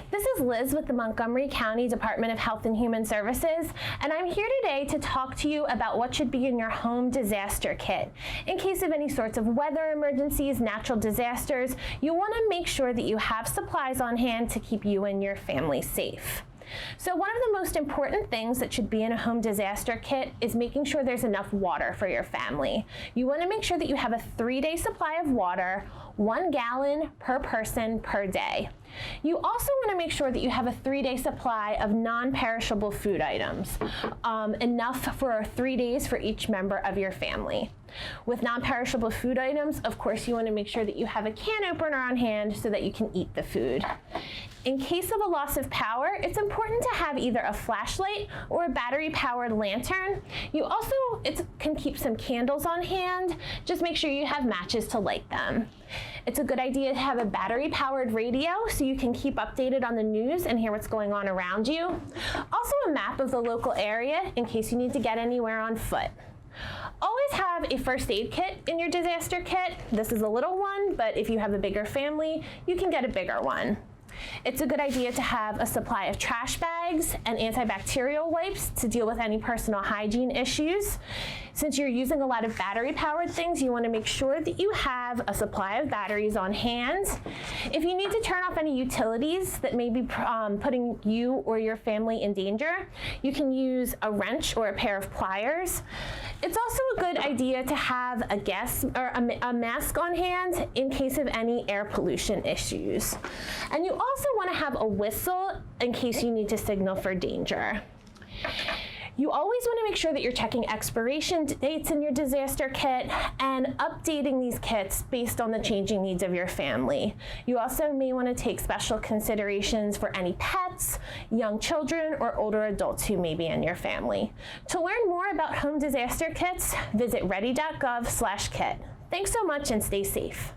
Hi, this is Liz with the Montgomery County Department of Health and Human Services, and I'm here today to talk to you about what should be in your home disaster kit. In case of any sorts of weather emergencies, natural disasters, you want to make sure that you have supplies on hand to keep you and your family safe. So one of the most important things that should be in a home disaster kit is making sure there's enough water for your family. You want to make sure that you have a 3-day supply of water, 1 gallon per person per day. You also want to make sure that you have a 3-day supply of non-perishable food items, enough for 3 days for each member of your family. With non-perishable food items, of course, you want to make sure that you have a can opener on hand so that you can eat the food. In case of a loss of power, it's important to have either a flashlight or a battery-powered lantern. You also can keep some candles on hand. Just make sure you have matches to light them. It's a good idea to have a battery-powered radio so you can keep updated on the news and hear what's going on around you. Also a map of the local area in case you need to get anywhere on foot. Always have a first aid kit in your disaster kit. This is a little one, but if you have a bigger family, you can get a bigger one. It's a good idea to have a supply of trash bags and antibacterial wipes to deal with any personal hygiene issues. Since you're using a lot of battery-powered things, you want to make sure that you have a supply of batteries on hand. If you need to turn off any utilities that may be putting you or your family in danger, you can use a wrench or a pair of pliers. It's also a good idea to have a mask on hand in case of any air pollution issues. And you also want to have a whistle in case you need to signal for danger. You always want to make sure that you're checking expiration dates in your disaster kit and updating these kits based on the changing needs of your family. You also may want to take special considerations for any pets, young children, or older adults who may be in your family. To learn more about home disaster kits, visit ready.gov/kit. Thanks so much and stay safe.